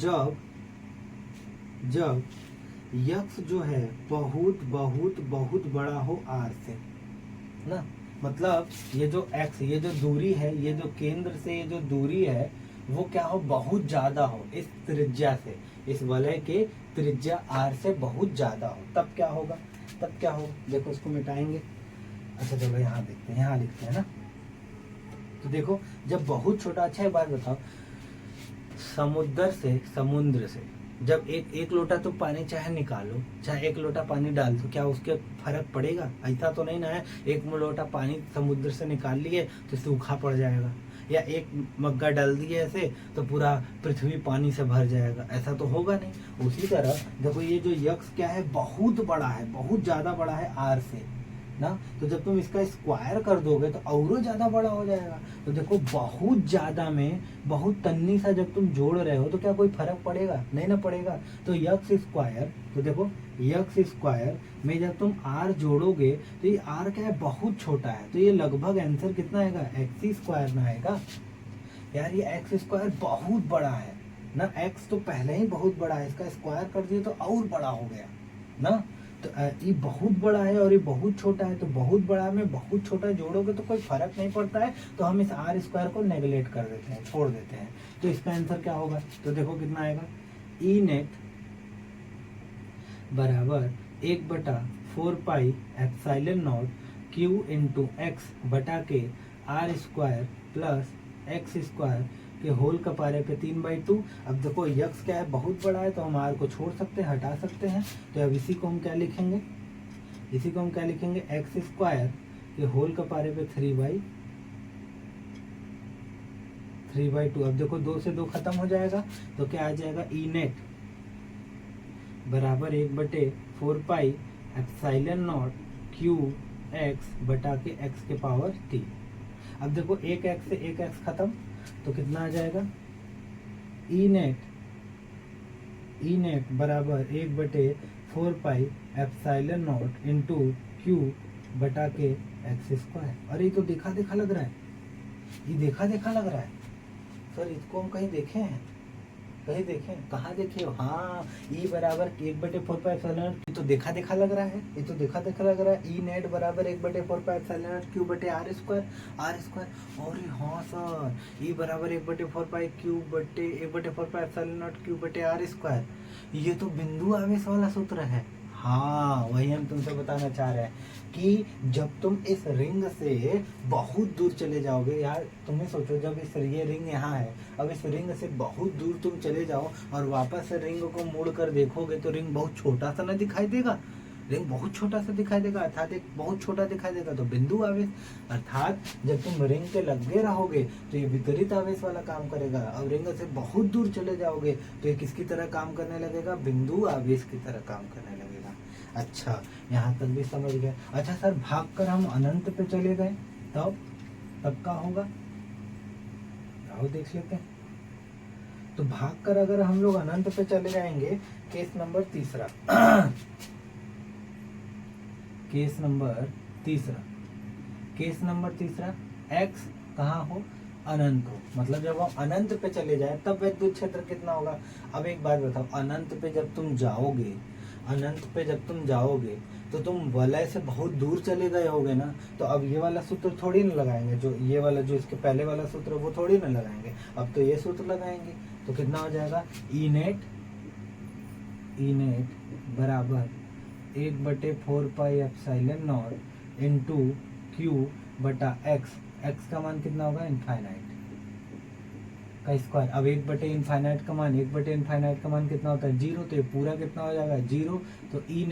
जब यक्स जो है बहुत बहुत बहुत बड़ा हो आर से ना, मतलब ये जो x, ये जो दूरी है, ये जो केंद्र से ये जो दूरी है वो क्या हो, बहुत ज्यादा हो इस त्रिज्या से, इस वलय के त्रिज्या r से बहुत ज्यादा हो, तब क्या होगा, तब क्या होगा, देखो इसको मिटाएंगे। अच्छा चलो यहाँ देखते हैं, यहाँ लिखते हैं ना। तो देखो जब बहुत छोटा, अच्छा एक बात बताओ, समुद्र से जब एक लोटा तो पानी चाहे निकालो, चाहे एक लोटा पानी डाल दो, क्या उसके फर्क पड़ेगा, ऐसा तो नहीं ना है। एक लोटा पानी समुद्र से निकाल लिए तो सूखा पड़ जाएगा, या एक मग्गा डाल दिए ऐसे तो पूरा पृथ्वी पानी से भर जाएगा, ऐसा तो होगा नहीं। उसी तरह देखो ये जो यक्स क्या है, बहुत बड़ा है, बहुत ज्यादा बड़ा है आर से ना, तो जब तुम इसका स्क्वायर कर दोगे तो और ज्यादा बड़ा हो जाएगा। तो देखो बहुत ज्यादा में बहुत तन्नी सा जब तुम जोड़ रहे हो तो क्या कोई फर्क पड़ेगा, नहीं ना पड़ेगा। तो यक्स स्क्वायर, तो देखो यक्स स्क्वायर में जब तुम आर जोड़ोगे तो ये आर क्या है, बहुत छोटा है, तो ये लगभग आंसर कितना आएगा, एक्स स्क्वायर ना आएगा। यार ये एक्स स्क्वायर बहुत बड़ा है ना, एक्स तो पहले ही बहुत बड़ा है, इसका स्क्वायर कर दिए तो और बड़ा हो गया ना। तो ये बहुत बड़ा है और ये बहुत छोटा है, तो बहुत बड़ा में बहुत छोटा जोड़ोगे तो कोई फर्क नहीं पड़ता है, तो हम इस आर स्क्वायर को नेगलेक्ट कर देते हैं, छोड़ देते हैं। तो इसका आंसर क्या होगा, तो देखो कितना आएगा, ई नेट बराबर 1/4πε0 क्यू इंटू एक्स बटा के R square plus X square के होल का पारे पे 3/2। अब देखो यक्स क्या है, बहुत बड़ा है, तो हम आर को छोड़ सकते हैं, हटा सकते हैं। तो अब इसी को हम क्या लिखेंगे, इसी को हम क्या लिखेंगे, एक्स स्क्वायर के होल का पारे पे 3/2। अब देखो 2 से 2 खत्म हो जाएगा, तो क्या आ जाएगा, ई नेट बराबर 1/4πε0 क्यू एक्स बटा के एक्स के पावर 3। अब देखो एक एक्स से एक एक्स खत्म, तो कितना आ जाएगा, ई नेट बराबर 1/4πε0 इंटू क्यू बटा के एक्स स्क्वायर। अरे ये तो देखा देखा लग रहा है, ये देखा देखा लग रहा है सर, इसको हम कहीं देखे हैं, कहीं देखे, कहाँ देखे हो, हाँ, ई बराबर 1/4πε0, ये तो देखा देखा लग रहा है, ये तो देखा देखा लग रहा है। ई नेट बराबर 1/4πε0 क्यू बटे आर स्क्वायर, और हाँ सर, ई बराबर 1/4π क्यू बटे आर स्क्वायर, ये तो बिंदु आवेश वाला सूत्र है। हाँ वही हम तुमसे बताना चाह रहे हैं कि जब तुम इस रिंग से बहुत दूर चले जाओगे, यार तुम्हें सोचो, जब इस ये रिंग यहाँ है, अब इस रिंग से बहुत दूर तुम चले जाओ और वापस से रिंग को मोड़ कर देखोगे तो रिंग बहुत छोटा सा ना दिखाई देगा, रिंग बहुत छोटा सा दिखाई देगा, अर्थात एक बहुत छोटा दिखाई देगा, तो बिंदु आवेश। अर्थात जब तुम रिंग के लगे रहोगे तो ये विपरीत आवेश वाला काम करेगा, और रिंग से बहुत दूर चले जाओगे तो ये किसकी तरह काम करने लगेगा, बिंदु आवेश की तरह काम करने लगेगा। अच्छा यहाँ तक भी समझ गए। अच्छा सर भाग कर हम अनंत पे चले गए तब क्या होगा, आओ देख लेते हैं। तो भाग कर अगर हम लोग अनंत पे चले जाएंगे, केस नंबर तीसरा केस नंबर तीसरा x कहाँ हो, अनंत हो, मतलब जब हम अनंत पे चले जाए तब विद्युत क्षेत्र कितना होगा। अब एक बात बताओ, अनंत पे जब तुम जाओगे तो तुम वलय से बहुत दूर चले गए होगे ना, तो अब ये वाला सूत्र थोड़ी ना लगाएंगे, जो ये वाला जो इसके पहले वाला सूत्र वो थोड़ी ना लगाएंगे, अब तो ये सूत्र लगाएंगे। तो कितना हो जाएगा, ई नेट बराबर 1/4πε0 इंटू क्यू बटा एक्स का मान कितना होगा, इनफाइनाइट का स्क्वायर। अब 1/∞ का मान, 1/∞ का मान कितना होता है, 0, तो ये पूरा कितना हो जाएगा, 0। तो ई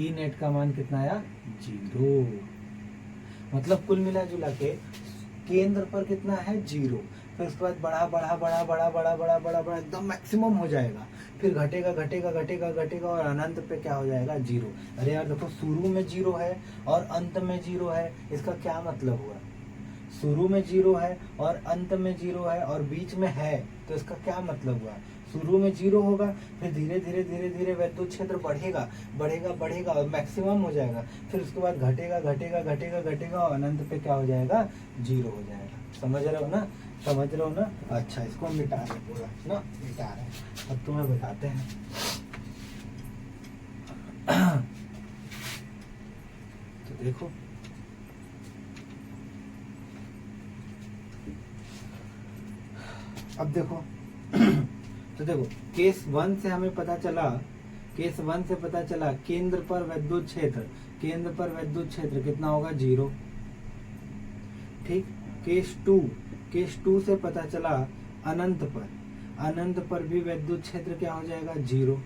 नेट का मान कितना आया, 0। मतलब कुल मिला जुला के केंद्र पर कितना है, 0। फिर उसके बाद बढ़ा बढ़ा बढ़ा बढ़ा बढ़ा बढ़ा बढ़ा बढ़ा एकदम मैक्सिमम हो जाएगा, फिर घटेगा घटेगा घटेगा घटेगा और अनंत पे क्या हो जाएगा, जीरो। अरे यार देखो, शुरू में जीरो है और अंत में जीरो है, इसका क्या मतलब हुआ? शुरू में जीरो है और अंत में जीरो है और बीच में है, तो इसका क्या मतलब हुआ? शुरू में जीरो होगा, फिर धीरे धीरे धीरे धीरे वैद्युत क्षेत्र बढ़ेगा बढ़ेगा बढ़ेगा और मैक्सिमम हो जाएगा, फिर उसके बाद घटेगा घटेगा घटेगा घटेगा और अनंत पे क्या हो जाएगा, जीरो हो जाएगा। समझ रहे हो ना? समझ रहे हो ना? अच्छा, इसको हम मिटा रहे पूरा ना, मिटा रहे हैं। अब तुम्हें बताते हैं। तो देखो, अब देखो तो देखो, केस 1 से हमें पता चला, केस 1 से पता चला केंद्र पर वैद्युत क्षेत्र, केंद्र पर वैद्युत क्षेत्र कितना होगा, जीरो। ठीक। केस 2 से पता चला अनंत पर, अनंत पर भी वैद्युत क्षेत्र क्या हो जाएगा, जीरो।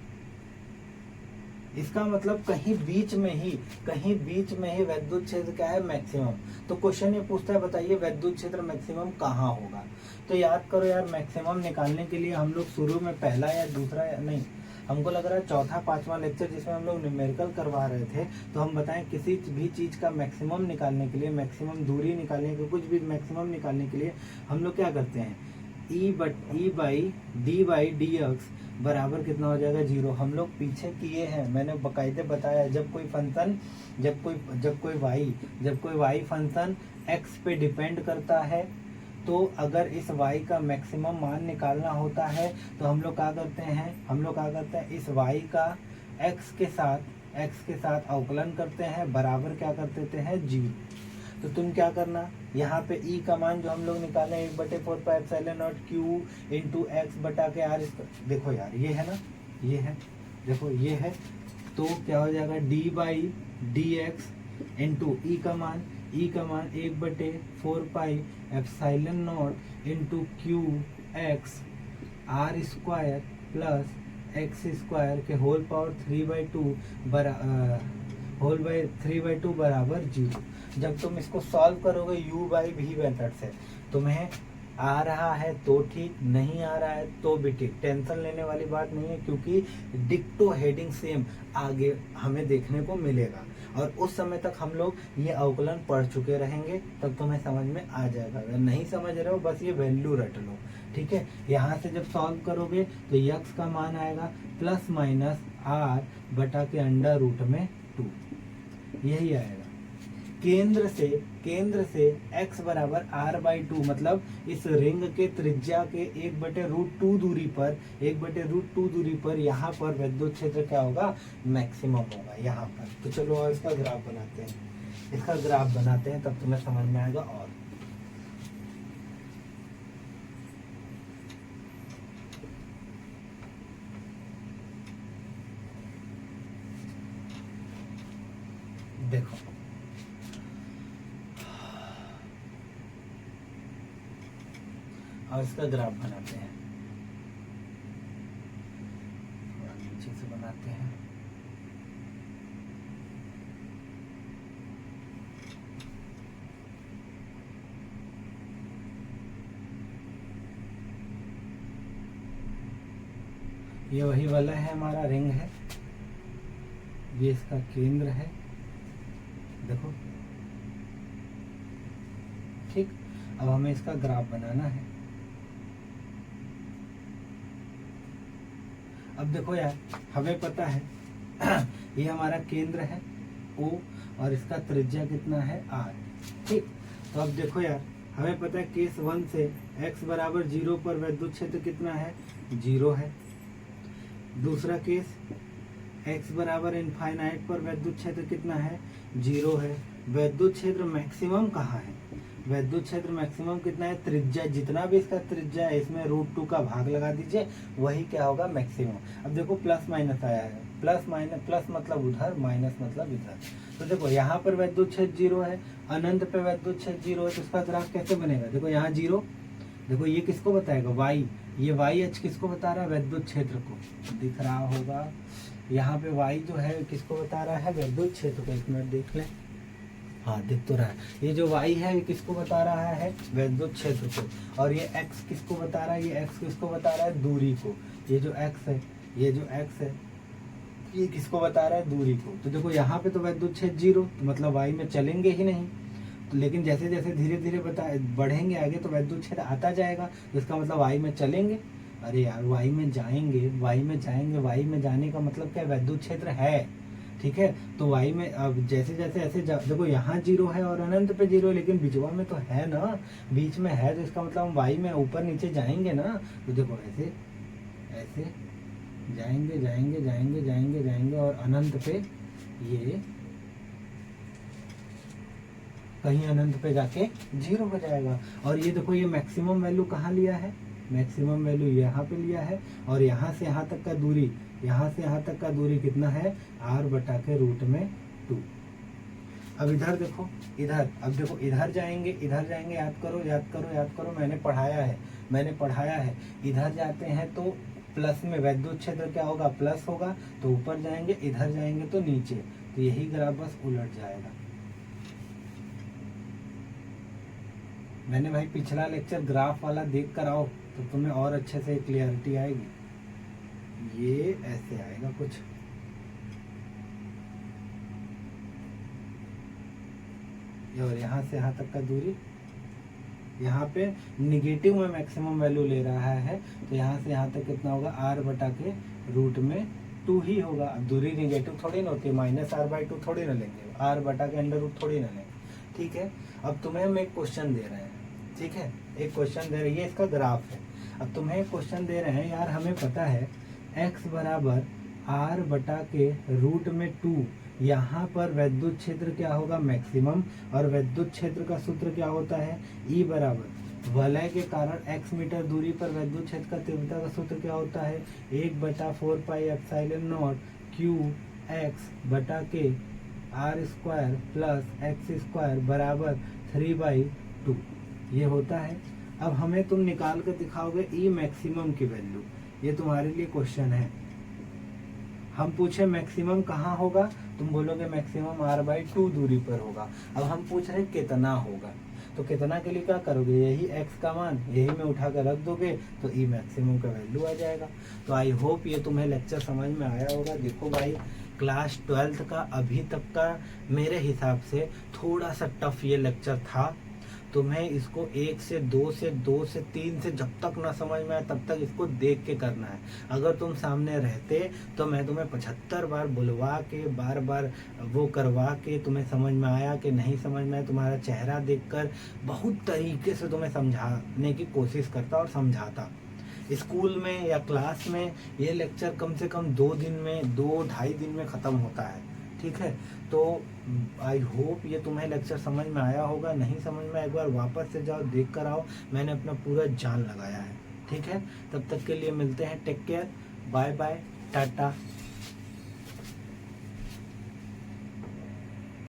इसका मतलब कहीं बीच में ही वैद्युत क्षेत्र क्या है, मैक्सिमम। तो क्वेश्चन ये पूछता है, बताइए वैद्युत क्षेत्र मैक्सिमम कहाँ होगा? तो याद करो यार, मैक्सिमम निकालने के लिए हम लोग शुरू में पहला या दूसरा या नहीं, हमको लग रहा है चौथा पांचवा लेक्चर जिसमें हम लोग न्यूमेरिकल करवा रहे थे, तो हम बताएं किसी भी चीज का मैक्सिमम निकालने के लिए, मैक्सिमम दूरी निकालने के, कुछ भी मैक्सिमम निकालने के लिए हम लोग क्या करते हैं, ई बाई डी एक्स बराबर कितना हो जाएगा, जीरो। हम लोग पीछे किए हैं, मैंने बकायदे बताया, जब कोई फंक्शन, जब कोई वाई फंक्शन एक्स पे डिपेंड करता है, तो अगर इस y का मैक्सिमम मान निकालना होता है तो हम लोग क्या करते हैं, इस y का x के साथ अवकलन करते हैं, बराबर क्या कर देते हैं, जीरो। तो तुम क्या करना, यहाँ पे e का मान जो हम लोग निकाले 1/4πε0 q इंटू एक्स बटा के r, देखो यार ये है ना, ये है, देखो ये है, तो क्या हो जाएगा, D by D X into E का मान 1/4πε0 into Q X R square plus X square के होल पावर 3/2 बराबर जीरो। जब तुम इसको सॉल्व करोगे u बाई वी मेथड से, तुम्हें आ रहा है तो ठीक, नहीं आ रहा है तो भी ठीक, टेंशन लेने वाली बात नहीं है, क्योंकि डिक्टो हेडिंग सेम आगे हमें देखने को मिलेगा और उस समय तक हम लोग ये अवकलन पढ़ चुके रहेंगे, तब तुम्हें समझ में आ जाएगा। अगर नहीं समझ रहे हो बस ये वैल्यू रट लो, ठीक है। यहाँ से जब सॉल्व करोगे तो यक्स का मान आएगा प्लस माइनस आर बटा के अंडर रूट में 2, यही आएगा। केंद्र से x बराबर r/2, मतलब इस रिंग के त्रिज्या के 1/√2 दूरी पर यहाँ पर वैद्युत क्षेत्र क्या होगा, मैक्सिमम होगा यहाँ पर। तो चलो और इसका ग्राफ बनाते हैं, तब तुम्हें समझ में आएगा। और देखो, और इसका ग्राफ बनाते हैं, थोड़ा नीचे से बनाते हैं। ये वही वाला है, हमारा रिंग है, ये इसका केंद्र है, देखो ठीक। अब हमें इसका ग्राफ बनाना है। अब देखो यार, हमें पता है ये हमारा केंद्र है O और इसका त्रिज्या कितना है R, ठीक। तो अब देखो यार, हमें पता है केस 1 से x बराबर 0 पर वैद्युत क्षेत्र कितना है, 0 है। दूसरा केस x बराबर इनफाइनाइट पर वैद्युत क्षेत्र कितना है, 0 है। वैद्युत क्षेत्र मैक्सिमम कहाँ है, वैद्युत क्षेत्र मैक्सिमम कितना है, त्रिज्या, जितना भी इसका त्रिज्या है इसमें √2 का भाग लगा दीजिए, वही क्या होगा, मैक्सिमम। अब देखो प्लस माइनस आया है, प्लस मतलब उधर, माइनस मतलब इधर। तो देखो यहाँ पर वैद्युत क्षेत्र 0 है, अनंत पे वैद्युत क्षेत्र 0 है, तो इसका ग्राफ कैसे बनेगा, देखो यहाँ 0, देखो ये किसको बताएगा, y, ये YH किसको बता रहा है, वैद्युत क्षेत्र को, दिख रहा होगा यहाँ पे y जो है किसको बता रहा है, वैद्युत क्षेत्र को। एक मिनट देख लें, हाँ दिख तो रहा है। ये जो y है ये किसको बता रहा है, वैद्युत क्षेत्र को, और ये x किसको बता रहा है, ये x किसको बता रहा है, दूरी को। ये जो x है, ये जो x है ये किसको बता रहा है, दूरी को। तो देखो यहाँ पे तो वैद्युत क्षेत्र 0, तो मतलब y में चलेंगे ही नहीं। तो लेकिन जैसे जैसे धीरे धीरे बढ़ेंगे आगे तो वैद्युत क्षेत्र आता जाएगा, तो इसका मतलब y में चलेंगे। अरे यार y में जाएंगे, y में जाएंगे, y में जाने का मतलब क्या, वैद्युत क्षेत्र है, ठीक है। तो y में अब जैसे जैसे ऐसे देखो यहाँ 0 है और अनंत पे 0 है, लेकिन बीचवा में तो है ना, बीच में है, तो इसका मतलब हम y में ऊपर नीचे जाएंगे ना। तो देखो ऐसे ऐसे जाएंगे जाएंगे जाएंगे जाएंगे जाएंगे और अनंत पे ये कहीं अनंत पे जाके 0 हो जाएगा। और ये देखो ये मैक्सिमम वैल्यू कहाँ लिया है, मैक्सिमम वैल्यू यहाँ पे लिया है, और यहाँ से यहाँ तक का दूरी, यहाँ से यहाँ तक का दूरी कितना है, r बटा के रूट में 2। अब इधर देखो, इधर अब देखो इधर जाएंगे, इधर जाएंगे, याद करो याद करो याद करो, मैंने पढ़ाया है। इधर जाते हैं तो प्लस में वैद्युत क्षेत्र क्या होगा, प्लस होगा, तो ऊपर जाएंगे, इधर जाएंगे तो नीचे, तो यही ग्राफ बस उलट जाएगा। मैंने भाई पिछला लेक्चर ग्राफ वाला देख कर आओ तो तुम्हें और अच्छे से क्लियरिटी आएगी। ये ऐसे आएगा कुछ, और यहाँ से यहाँ तक का दूरी, यहाँ पे निगेटिव में मैक्सिमम वैल्यू ले रहा है, तो यहाँ से यहाँ तक कितना होगा, r बटा के रूट में 2 ही होगा। अब दूरी निगेटिव थोड़ी ना होती है, -r/2 थोड़ी ना लेंगे, r बटा के अंडर रूट थोड़ी ना लेंगे, ठीक है। अब तुम्हें हम एक क्वेश्चन दे रहे हैं, ठीक है, एक क्वेश्चन दे रहे हैं, ये इसका ग्राफ है। अब तुम्हें एक क्वेश्चन दे रहे हैं, यार हमें पता है x बराबर r बटा के रूट में 2, यहाँ पर वैद्युत क्षेत्र क्या होगा, मैक्सिमम, और वैद्युत क्षेत्र का सूत्र क्या होता है, E बराबर वलय के कारण x मीटर दूरी पर वैद्युत क्षेत्र का तीव्रता का सूत्र क्या होता है, 1/4πε0 q x बटा के r² प्लस x² बराबर 3/2 ये होता है। अब हमें तुम निकाल कर दिखाओगे ई मैक्सिमम की वैल्यू, ये तुम्हारे लिए क्वेश्चन है। हम पूछे मैक्सिमम कहाँ होगा, तुम बोलोगे मैक्सिमम r/2 दूरी पर होगा। अब हम पूछ रहे कितना होगा, तो कितना के लिए क्या करोगे, यही x का मान यही में उठा कर रख दोगे तो ई मैक्सिमम का वैल्यू आ जाएगा। तो आई होप ये तुम्हें लेक्चर समझ में आया होगा। देखो भाई क्लास 12th का अभी तक का मेरे हिसाब से थोड़ा सा टफ ये लेक्चर था। तुम्हें इसको 1 से 2 से 2 से 3 से जब तक ना समझ में आए तब तक इसको देख के करना है। अगर तुम सामने रहते तो मैं तुम्हें 75 बार बुलवा के बार बार वो करवा के तुम्हें समझ में आया कि नहीं समझ में आया, तुम्हारा चेहरा देखकर बहुत तरीके से तुम्हें समझाने की कोशिश करता और समझाता। स्कूल में या क्लास में ये लेक्चर कम से कम 2 दिन में 2-2.5 दिन में ख़त्म होता है, ठीक है। तो आई होप ये तुम्हें लेक्चर समझ में आया होगा। नहीं समझ में एक बार वापस से जाओ, देख कर आओ, मैंने अपना पूरा जान लगाया है, ठीक है। तब तक के लिए मिलते हैं, take care, bye bye, Tata.